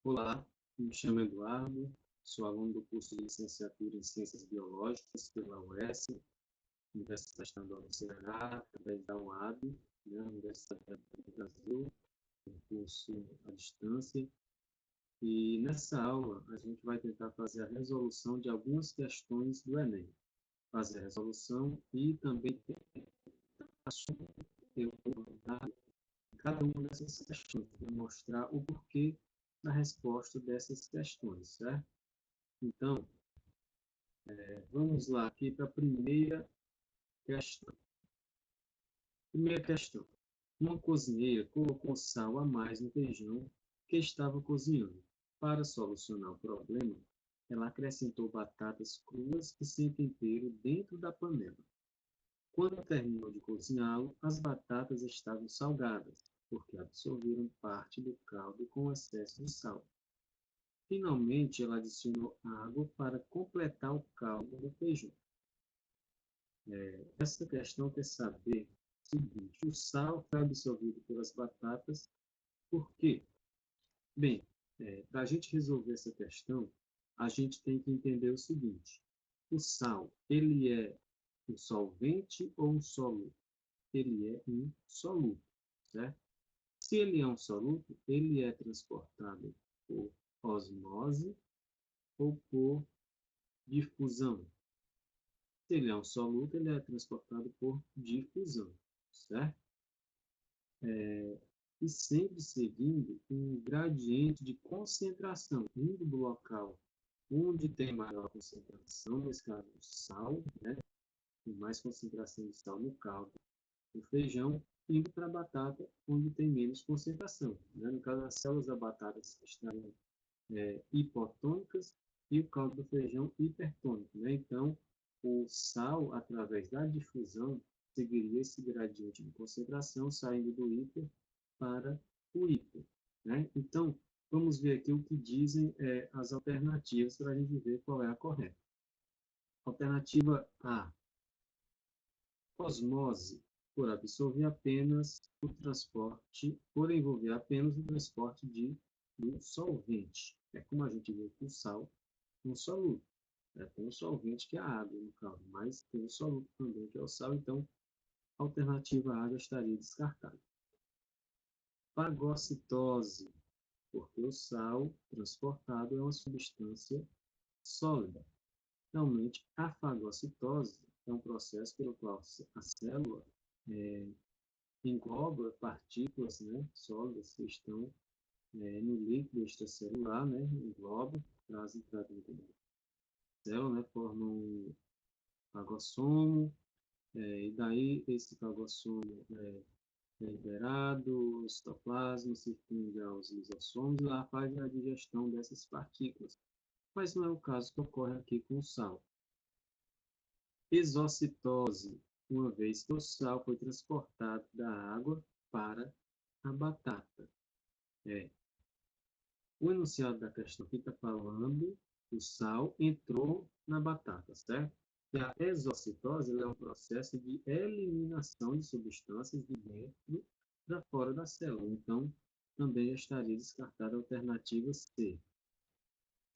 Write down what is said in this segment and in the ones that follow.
Olá, me chamo Eduardo, sou aluno do curso de Licenciatura em Ciências Biológicas pela UES, Universidade Estadual do Ceará, através da UAB, né, Universidade do Brasil, um curso à distância. E nessa aula a gente vai tentar fazer a resolução de algumas questões do Enem. Fazer a resolução e também ter cada uma dessas questões, para mostrar o porquê da resposta dessas questões, certo? Então, vamos lá aqui para a primeira questão. Primeira questão. Uma cozinheira colocou sal a mais no feijão que estava cozinhando. Para solucionar o problema, ela acrescentou batatas cruas e sem tempero dentro da panela. Quando terminou de cozinhá-lo, as batatas estavam salgadas, porque absorveram parte do caldo com excesso de sal. Finalmente, ela adicionou água para completar o caldo do feijão. Essa questão quer saber o seguinte: o sal foi absorvido pelas batatas, por quê? Bem, para a gente resolver essa questão, a gente tem que entender o seguinte: o sal, ele é um solvente ou um solúvel? Ele é um solúvel, certo? Se ele é um solúvel, ele é transportado por osmose ou por difusão. Se ele é um solúvel, ele é transportado por difusão, certo? E sempre seguindo um gradiente de concentração, indo do local onde tem maior concentração, nesse caso o sal, né? Tem mais concentração de sal no caldo do feijão, indo para a batata, onde tem menos concentração. Né? No caso, as células da batata estariam hipotônicas e o caldo do feijão hipertônico. Né? Então, o sal, através da difusão, seguiria esse gradiente de concentração, saindo do hiper para o hiper. Né? Então, vamos ver aqui o que dizem as alternativas para a gente ver qual é a correta. Alternativa A, osmose, por absorver apenas o transporte, por envolver apenas o transporte do solvente. É como a gente vê com o sal, um solúvel. Tem o solvente, que é a água, no caso, mas tem o solúvel também, que é o sal. Então, a alternativa A estaria descartada. Fagocitose, porque o sal transportado é uma substância sólida. Realmente, a fagocitose é um processo pelo qual a célula engloba partículas, né, sólidas que estão no líquido extracelular, né, engloba, trazem para dentro da célula, né, formam um fagossomo, e daí esse fagossomo é liberado, o citoplasma se funde aos lisossomos e lá faz a digestão dessas partículas. Mas não é o caso que ocorre aqui com o sal. Exocitose, uma vez que o sal foi transportado da água para a batata. O enunciado da questão aqui está falando que o sal entrou na batata, certo? E a exocitose é um processo de eliminação de substâncias de dentro para fora da célula. Então, também estaria descartada a alternativa C.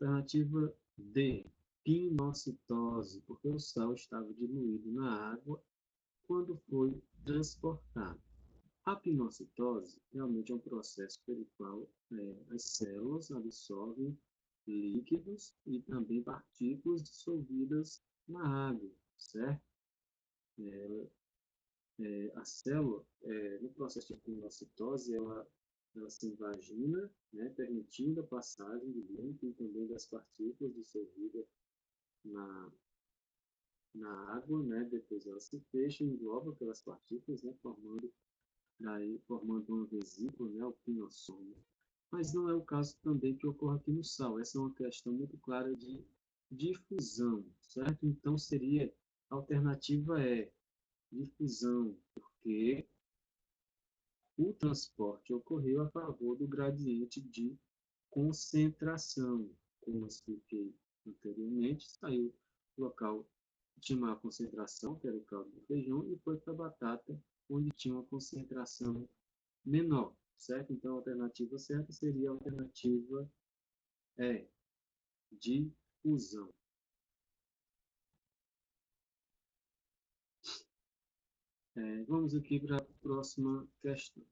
Alternativa D, pinocitose, porque o sal estava diluído na água quando foi transportado. A pinocitose realmente é um processo pelo qual as células absorvem líquidos e também partículas dissolvidas na água, certo? A célula, no processo de pinocitose, ela se invagina, né, permitindo a passagem de líquido e também das partículas dissolvidas na, na água, né? Depois ela se fecha e engloba aquelas partículas, né, formando uma vesícula, né, o pinossomo. Mas não é o caso também que ocorre aqui no sal. Essa é uma questão muito clara de difusão, certo? Então, seria a alternativa é difusão, porque o transporte ocorreu a favor do gradiente de concentração. Como eu expliquei anteriormente, saiu do local que tinha uma concentração, que era o caldo do feijão, e foi para a batata, onde tinha uma concentração menor, certo? Então, a alternativa certa seria a alternativa é difusão. Vamos aqui para a próxima questão.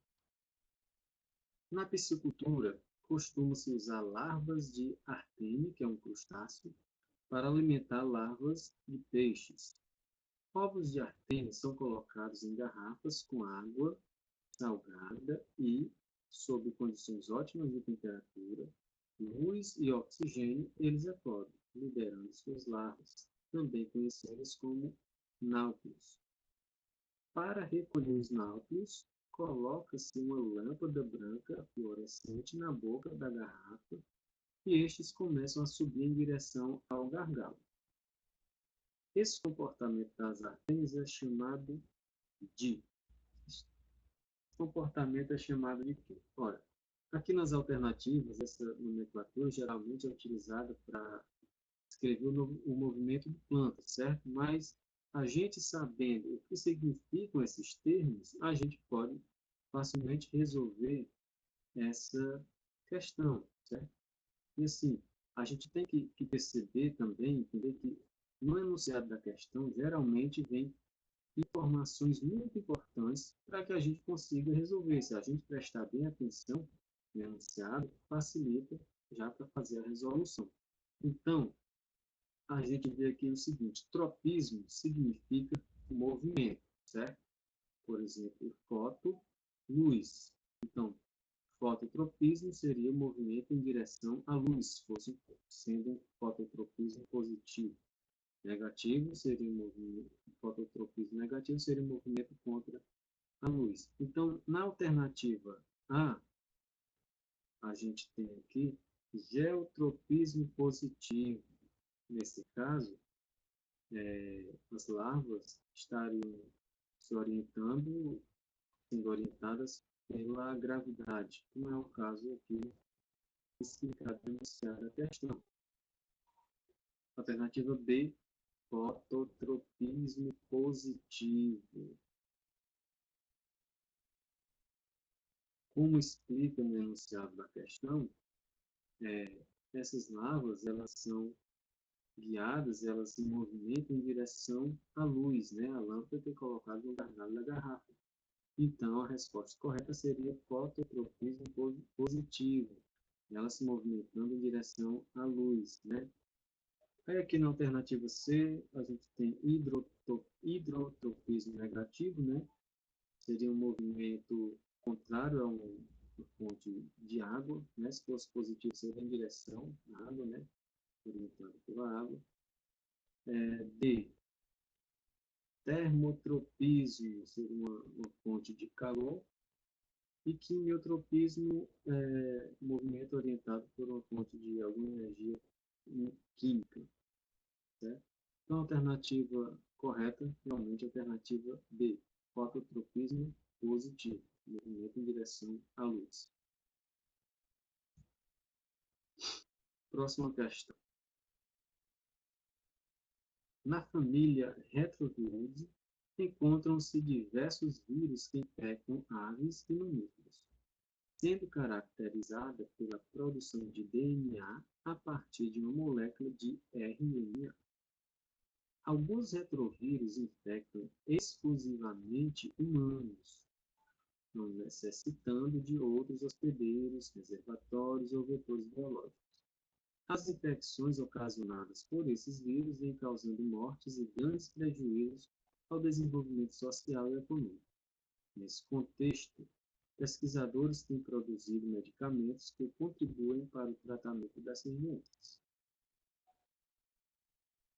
Na piscicultura, costuma-se usar larvas de artêmia, que é um crustáceo, para alimentar larvas de peixes. Ovos de artêmia são colocados em garrafas com água salgada e, sob condições ótimas de temperatura, luz e oxigênio, eles eclodem, liberando suas larvas, também conhecidas como náuplios. Para recolher os náuplios, coloca-se uma lâmpada branca fluorescente na boca da garrafa e estes começam a subir em direção ao gargalo. Esse comportamento das artêmias é chamado de... quê? Ora, aqui nas alternativas, essa nomenclatura geralmente é utilizada para escrever o movimento de plantas, certo? Mas a gente sabendo o que significam esses termos, a gente pode facilmente resolver essa questão, certo? E assim, a gente tem que perceber também, entender que no enunciado da questão, geralmente vem informações muito importantes para que a gente consiga resolver. Se a gente prestar bem atenção no enunciado, facilita já para fazer a resolução. Então, a gente vê aqui o seguinte: tropismo significa movimento, certo? Por exemplo, foto, luz. Então, fototropismo seria o movimento em direção à luz, fosse sendo um fototropismo positivo. Negativo seria um movimento, fototropismo negativo seria um movimento contra a luz. Então, na alternativa A gente tem aqui geotropismo positivo. Nesse caso, as larvas estariam se orientando, sendo orientadas pela gravidade, como é o caso aqui explicado e enunciado a questão. Alternativa B, fototropismo positivo. Como explica no enunciado da questão, essas larvas elas são guiadas, elas se movimentam em direção à luz, né? A lâmpada que é colocada no gargalo da garrafa. Então, a resposta correta seria fototropismo positivo, ela se movimentando em direção à luz, né? Aí aqui na alternativa C, a gente tem hidrotropismo negativo, né? Seria um movimento contrário a uma fonte de água, né? Se fosse positivo, seria em direção à água, né? Orientado pela água. D, termotropismo, seria uma fonte de calor. E quimiotropismo é movimento orientado por uma fonte de alguma energia química, certo? Então, a alternativa correta, realmente, a alternativa B, fototropismo positivo, movimento em direção à luz. Próxima questão. Na família Retroviridae, encontram-se diversos vírus que infectam aves e mamíferos, sendo caracterizada pela produção de DNA a partir de uma molécula de RNA. Alguns retrovírus infectam exclusivamente humanos, não necessitando de outros hospedeiros, reservatórios ou vetores biológicos. As infecções ocasionadas por esses vírus vêm causando mortes e grandes prejuízos ao desenvolvimento social e econômico. Nesse contexto, pesquisadores têm produzido medicamentos que contribuem para o tratamento dessas doenças.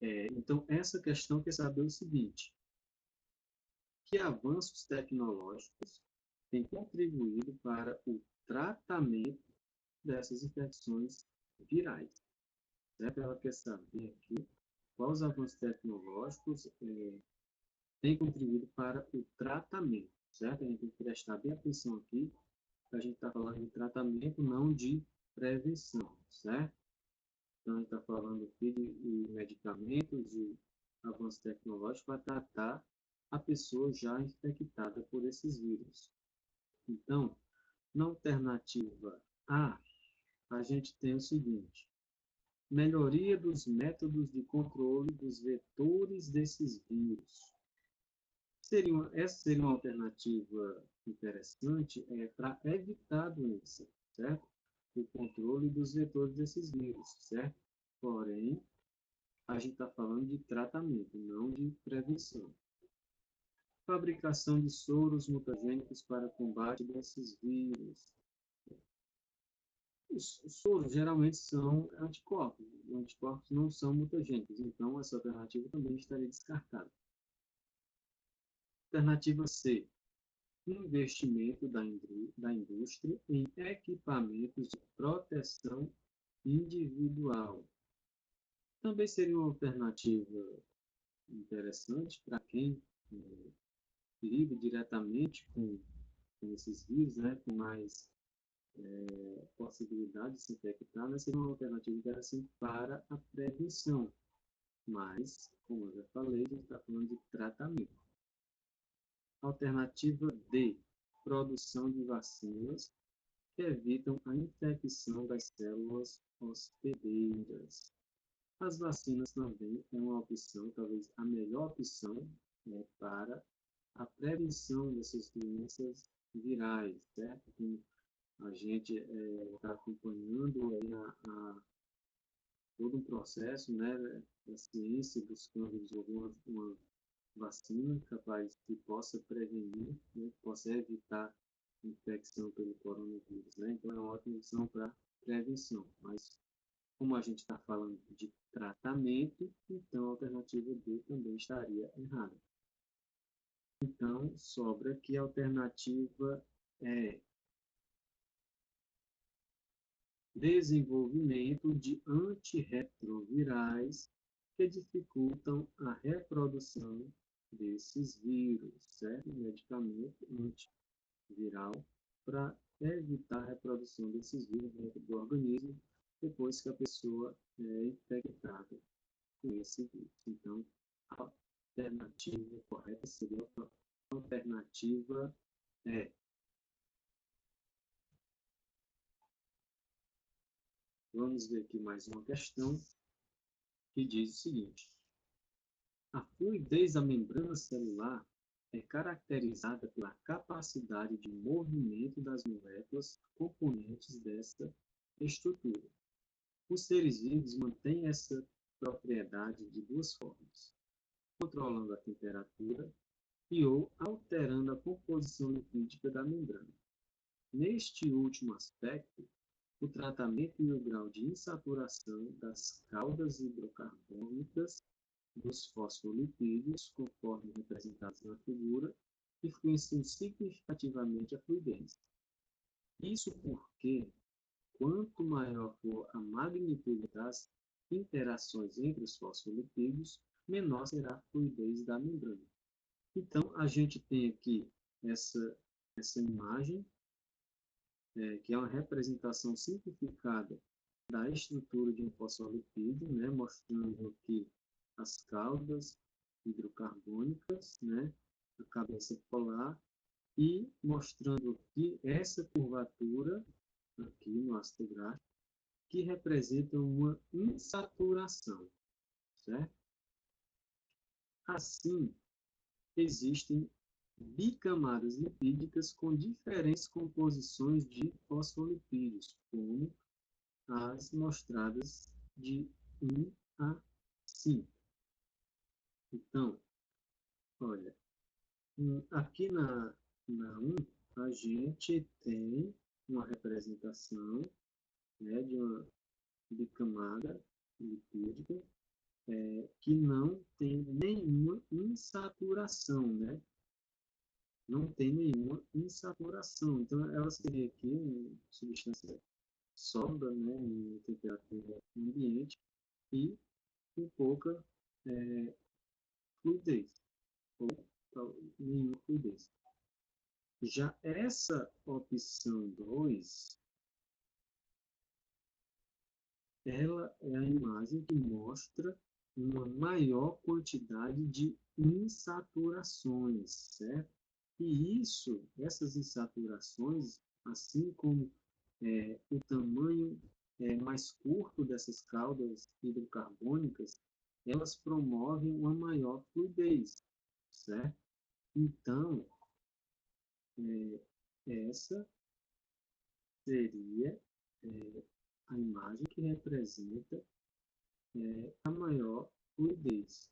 Então, essa questão quer saber o seguinte: que avanços tecnológicos têm contribuído para o tratamento dessas infecções virais? Certo? Ela quer saber aqui quais avanços tecnológicos têm contribuído para o tratamento, certo? A gente tem que prestar bem atenção aqui, que a gente está falando de tratamento, não de prevenção, certo? Então, a gente está falando aqui de medicamentos, de avanço tecnológico para tratar a pessoa já infectada por esses vírus. Então, na alternativa A, a gente tem o seguinte: melhoria dos métodos de controle dos vetores desses vírus. Essa seria uma alternativa interessante para evitar a doença, certo? O controle dos vetores desses vírus, certo? Porém, a gente está falando de tratamento, não de prevenção. Fabricação de soros mutagênicos para combate desses vírus. Os soros geralmente são anticorpos. Os anticorpos não são mutagênicos, então essa alternativa também estaria descartada. Alternativa C. Investimento da indústria em equipamentos de proteção individual. Também seria uma alternativa interessante para quem lida diretamente com esses vírus, né, com mais possibilidade de se infectar, mas seria uma alternativa interessante para a prevenção. Mas, como eu já falei, a gente está falando de tratamento. Alternativa D. Produção de vacinas que evitam a infecção das células hospedeiras. As vacinas também é uma opção, talvez a melhor opção, para a prevenção dessas doenças virais, certo? A gente está acompanhando aí todo um processo, né, da ciência buscando desenvolver uma vacina capaz que possa prevenir, né, possa evitar a infecção pelo coronavírus, né? Então é uma ótima opção para prevenção, mas como a gente está falando de tratamento, então a alternativa D também estaria errada. Então sobra aqui a alternativa E. Desenvolvimento de antirretrovirais que dificultam a reprodução desses vírus, certo? Medicamento antiviral para evitar a reprodução desses vírus dentro do organismo depois que a pessoa é infectada com esse vírus. Então, a alternativa correta seria a alternativa E. Vamos ver aqui mais uma questão que diz o seguinte: a fluidez da membrana celular é caracterizada pela capacidade de movimento das moléculas componentes dessa estrutura. Os seres vivos mantêm essa propriedade de duas formas: controlando a temperatura ou alterando a composição lipídica da membrana. Neste último aspecto, o tratamento e o grau de insaturação das caudas hidrocarbônicas dos fosfolipídios, conforme representados na figura, influenciam significativamente a fluidez. Isso porque, quanto maior for a magnitude das interações entre os fosfolipídios, menor será a fluidez da membrana. Então, a gente tem aqui essa imagem, que é uma representação simplificada da estrutura de um fosfolipídio, né, mostrando aqui as caudas hidrocarbônicas, né, a cabeça polar, e mostrando aqui essa curvatura, aqui no ácido gráfico, que representa uma insaturação, certo? Assim, existem bicamadas lipídicas com diferentes composições de fosfolipídios, como as mostradas de 1 a 5. Então, olha, aqui na 1, a gente tem uma representação, né, de uma bicamada lipídica que não tem nenhuma insaturação, né? Não tem nenhuma insaturação. Então, ela seria aqui uma substância sólida, né, em temperatura ambiente e com pouca fluidez, ou nenhuma fluidez. Já essa opção 2, ela é a imagem que mostra uma maior quantidade de insaturações, certo? E essas insaturações, assim como o tamanho mais curto dessas caudas hidrocarbônicas, elas promovem uma maior fluidez, certo? Então, essa seria a imagem que representa a maior fluidez.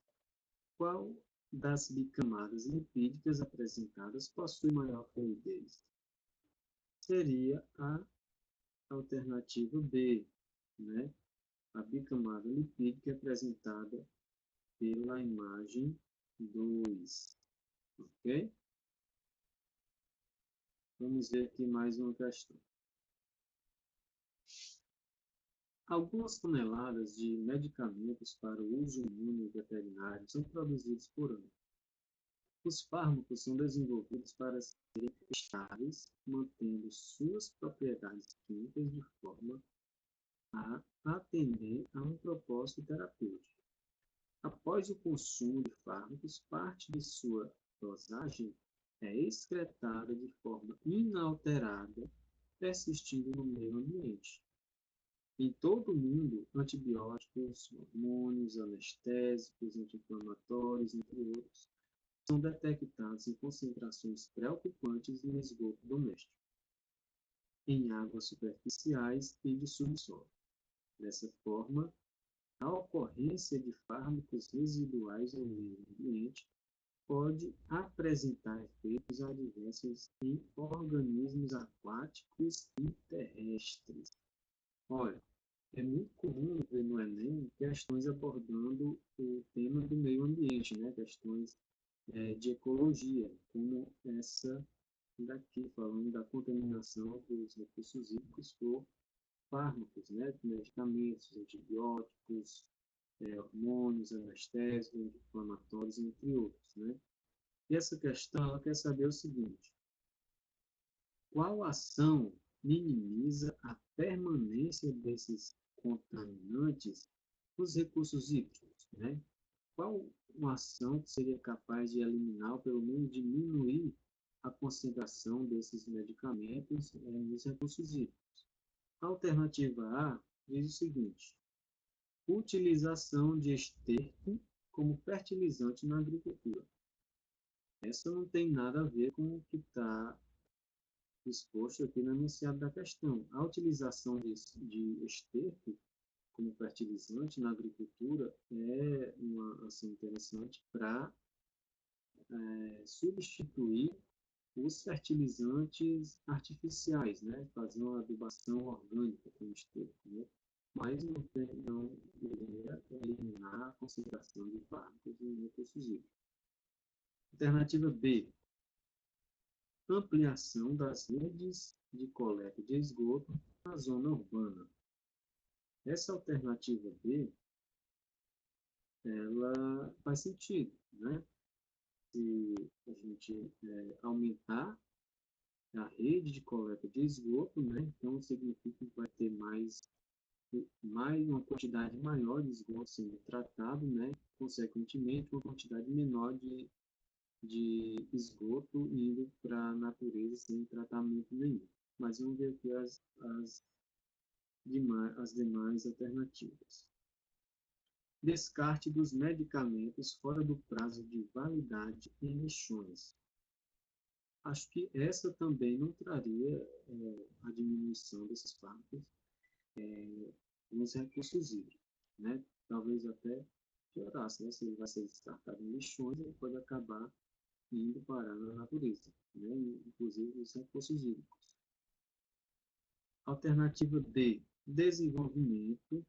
Qual das bicamadas lipídicas apresentadas possui maior fluidez? Seria a alternativa B, né? A bicamada lipídica apresentada pela imagem 2, ok? Vamos ver aqui mais uma questão. Algumas toneladas de medicamentos para o uso humano e veterinário são produzidos por ano. Os fármacos são desenvolvidos para serem estáveis, mantendo suas propriedades químicas de forma a atender a um propósito terapêutico. Após o consumo de fármacos, parte de sua dosagem é excretada de forma inalterada, persistindo no meio ambiente. Em todo o mundo, antibióticos, hormônios, anestésicos, anti-inflamatórios, entre outros, são detectados em concentrações preocupantes no esgoto doméstico, em águas superficiais e de subsolo. Dessa forma, a ocorrência de fármacos residuais no meio ambiente pode apresentar efeitos adversos em organismos aquáticos e terrestres. Olha, é muito comum ver no Enem questões abordando o tema do meio ambiente, né? Questões de ecologia, como essa daqui, falando da contaminação dos recursos hídricos por fármacos, né? Medicamentos, antibióticos, hormônios, anestésicos, anti-inflamatórios, entre outros, né? E essa questão, ela quer saber o seguinte: qual ação minimiza a permanência desses contaminantes nos recursos hídricos, né? Qual uma ação que seria capaz de eliminar, ou pelo menos diminuir, a concentração desses medicamentos nos recursos hídricos? A alternativa A diz o seguinte: utilização de esterco como fertilizante na agricultura. Essa não tem nada a ver com o que está exposto aqui no enunciado da questão. A utilização de esterco como fertilizante na agricultura é uma ação interessante para substituir os fertilizantes artificiais, né? Fazer uma adubação orgânica com esterco, né? Mas não deveria eliminar a concentração de fármacos em recursos hídricos. Alternativa B: ampliação das redes de coleta de esgoto na zona urbana. Essa alternativa B, ela faz sentido, né? Se a gente aumentar a rede de coleta de esgoto, né? Então significa que vai ter mais uma quantidade maior de esgoto sendo tratado, né? Consequentemente, uma quantidade menor de esgoto indo para a natureza sem tratamento nenhum. Mas vamos ver aqui as demais alternativas. Descarte dos medicamentos fora do prazo de validade em lixões. Acho que essa também não traria a diminuição desses fármacos nos recursos hídricos, né? Talvez até piorasse, né? Se ele vai ser descartado em lixões, ele pode acabar indo parar na natureza, né? Inclusive nos recursos hídricos. Alternativa D: desenvolvimento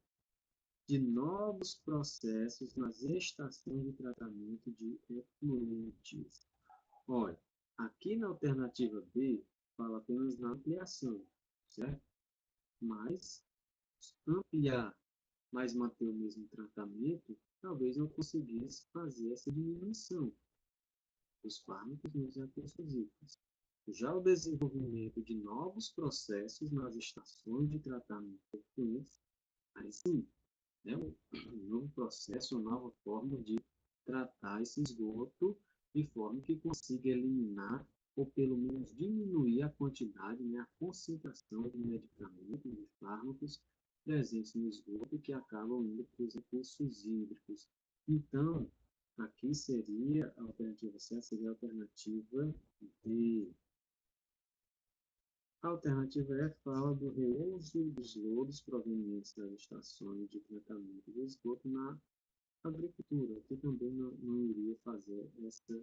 de novos processos nas estações de tratamento de efluentes. Olha, aqui na alternativa B, fala apenas na ampliação, certo? Mas ampliar, mas manter o mesmo tratamento, talvez não conseguisse fazer essa diminuição dos fármacos nos recursos hídricos. Já o desenvolvimento de novos processos nas estações de tratamento de efluentes, aí sim, né, um novo processo, uma nova forma de tratar esse esgoto de forma que consiga eliminar ou pelo menos diminuir a quantidade, né, a concentração de medicamentos, de fármacos presentes no esgoto que acabam indo para os recursos hídricos. Então, aqui seria a alternativa certa, seria a alternativa D. A alternativa E fala do reuso dos lodos provenientes das estações de tratamento de esgoto na agricultura, que também não iria fazer essa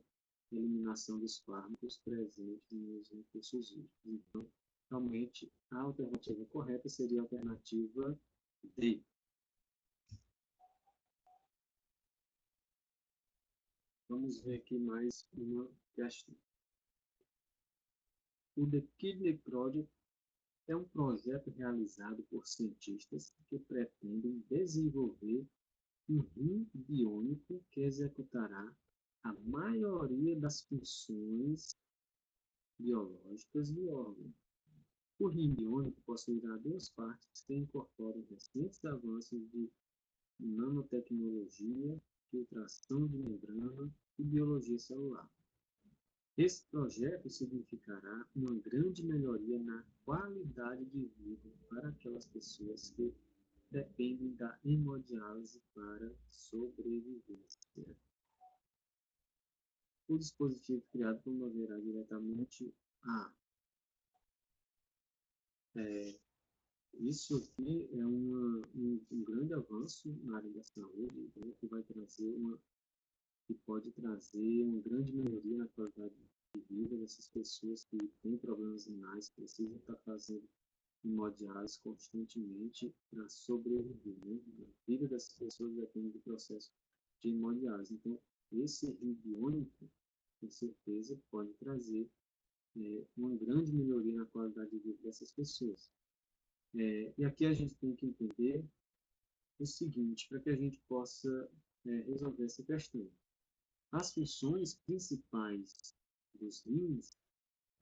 eliminação dos fármacos presentes nos recursos hídricos. Então, realmente, a alternativa correta seria a alternativa D. Vamos ver aqui mais uma questão. O The Kidney Project é um projeto realizado por cientistas que pretendem desenvolver um rim biônico que executará a maioria das funções biológicas do órgão. O rim biônico possuirá duas partes que incorporam recentes avanços de nanotecnologia, filtração de membrana e biologia celular. Esse projeto significará uma grande melhoria na qualidade de vida para aquelas pessoas que dependem da hemodiálise para sobrevivência. O dispositivo criado promoverá diretamente a isso aqui é um grande avanço na área da saúde, né, que vai trazer que pode trazer uma grande melhoria na qualidade de vida dessas pessoas que têm problemas renais, precisam estar fazendo hemodiálise constantemente para sobreviver. Né? A vida dessas pessoas depende do processo de hemodiálise. Então, esse rim biônico, com certeza, pode trazer uma grande melhoria na qualidade de vida dessas pessoas. E aqui a gente tem que entender o seguinte, para que a gente possa resolver essa questão. As funções principais dos rins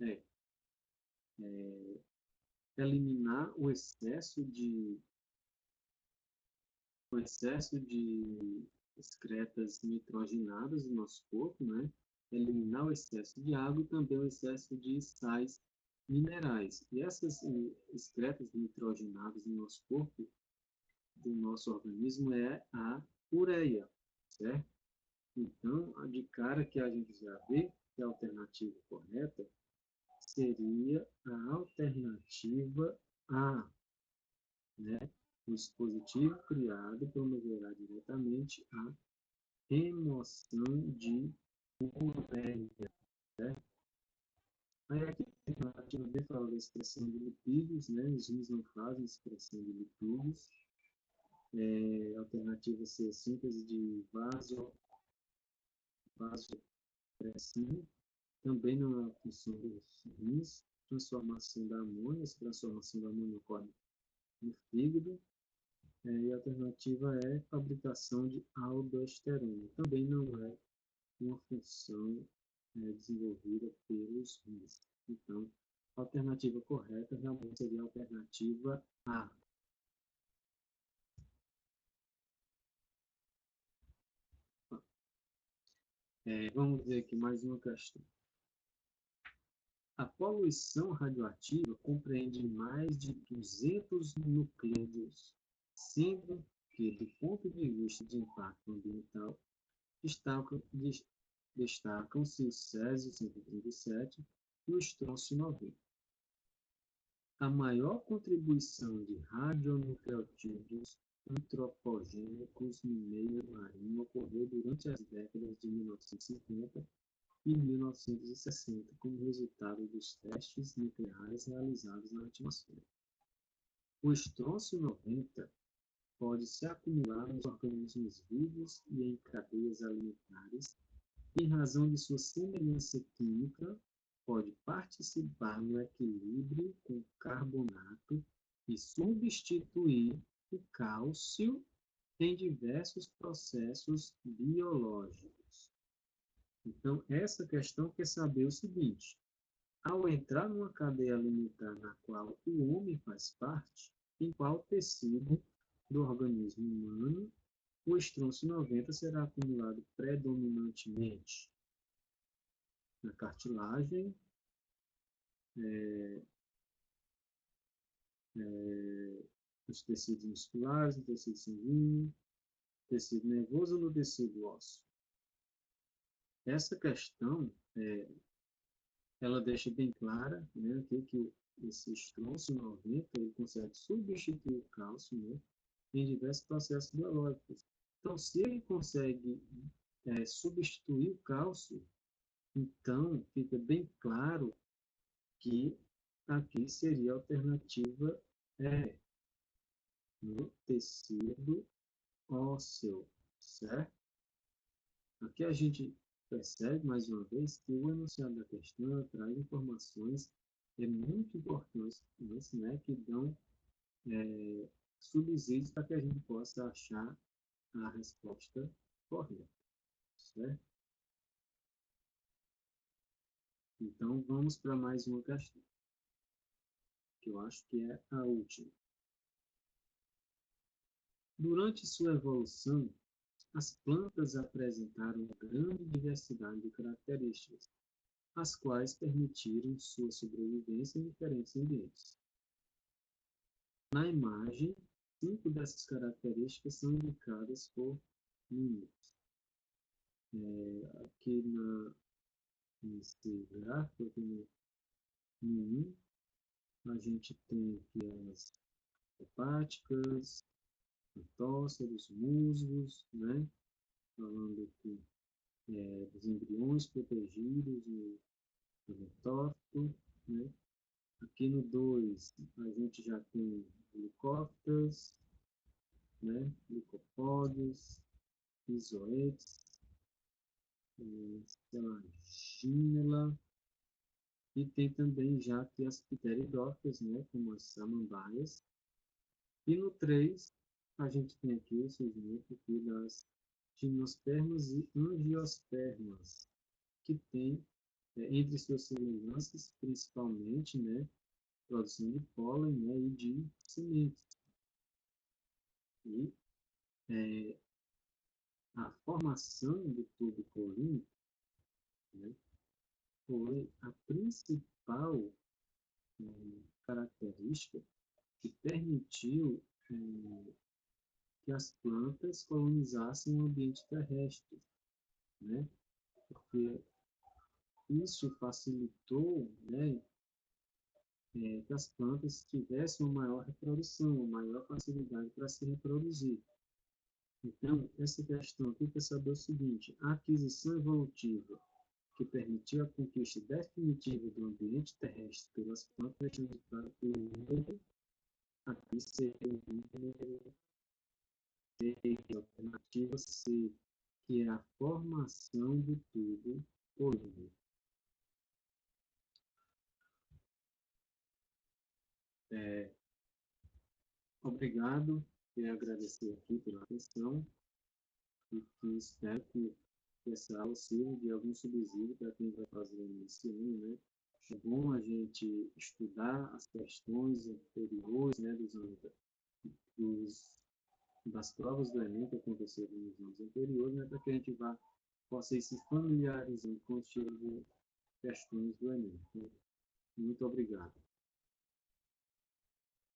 é eliminar o excesso de excretas nitrogenadas do nosso corpo, né? Eliminar o excesso de água e também o excesso de sais minerais. E essas excretas nitrogenadas no nosso corpo, do nosso organismo, é a ureia, certo? Então, de cara que a gente já vê que a alternativa correta seria a alternativa A, né? O dispositivo criado promoverá diretamente a remoção de ureia, certo? Aí aqui a alternativa B fala da expressão de lipídios, né? Os rins não fazem expressão de lipídios. A alternativa C, síntese de vasopressina. Também não é a função dos rins. Transformação da amônia, essa transformação da amônia ocorre no fígado. E a alternativa é fabricação de aldosterona. Também não é uma função desenvolvida pelos rins. Então, a alternativa correta realmente seria a alternativa A. Vamos ver aqui mais uma questão. A poluição radioativa compreende mais de 200 nucleidos, sendo que, do ponto de vista de impacto ambiental, destacam-se o césio-137 e o estrôncio 90. A maior contribuição de radionucleotídeos antropogênicos no meio marinho ocorreu durante as décadas de 1950 e 1960, como resultado dos testes nucleares realizados na atmosfera. O estrôncio 90 pode se acumular nos organismos vivos e em cadeias alimentares, em razão de sua semelhança química, pode participar no equilíbrio com carbonato e substituir o cálcio em diversos processos biológicos. Então, essa questão quer saber o seguinte: ao entrar numa cadeia alimentar na qual o homem faz parte, em qual tecido do organismo humano o estrôncio 90 será acumulado predominantemente? Na cartilagem, nos tecidos musculares, no tecido sanguíneo, tecido nervoso ou no tecido ósseo. Essa questão, ela deixa bem clara, né, que esse estronço 90 ele consegue substituir o cálcio, né, em diversos processos biológicos. Então, se ele consegue substituir o cálcio, então fica bem claro que aqui seria a alternativa no tecido ósseo, certo? Aqui a gente percebe, mais uma vez, que o enunciado da questão traz informações muito importantes, né, que dão subsídios para que a gente possa achar a resposta correta, certo? Então, vamos para mais uma questão, que eu acho que é a última. Durante sua evolução, as plantas apresentaram uma grande diversidade de características, as quais permitiram sua sobrevivência em diferentes ambientes. Na imagem, 5 dessas características são indicadas por números. Aqui nesse gráfico, aqui no 1, a gente tem aqui as hepáticas, antóceros, musgos, né? Falando aqui dos embriões protegidos no metófito, né? Aqui no 2, a gente já tem helicópteros, né? Licopódios, isoetes, Gínela, e tem também já aqui as pteridófitas, né? Como as samambaias. E no 3, a gente tem aqui o surgimento aqui das gimnospermas e angiospermas, que tem entre suas semelhanças, principalmente, né, produção de pólen, né, e de sementes. E a formação do tubo colínico, né, foi a principal característica que permitiu que as plantas colonizassem o ambiente terrestre, né, porque isso facilitou, né, que as plantas tivessem uma maior reprodução, uma maior facilidade para se reproduzir. Então, essa questão aqui quer saber o seguinte: a aquisição evolutiva que permitiu a conquista definitiva do ambiente terrestre pelas plantas para o aqui seria o número 3, alternativa C, que é a formação do tubo colínico. Obrigado, queria agradecer aqui pela atenção e que espero que essa aula sirva de algum subsídio para quem vai fazer esse ano, né? É bom a gente estudar as questões anteriores, né, das provas do Enem que aconteceram nos anos anteriores, né, para que a gente possa ir se familiarizando com os tipos de questões do Enem. Muito obrigado.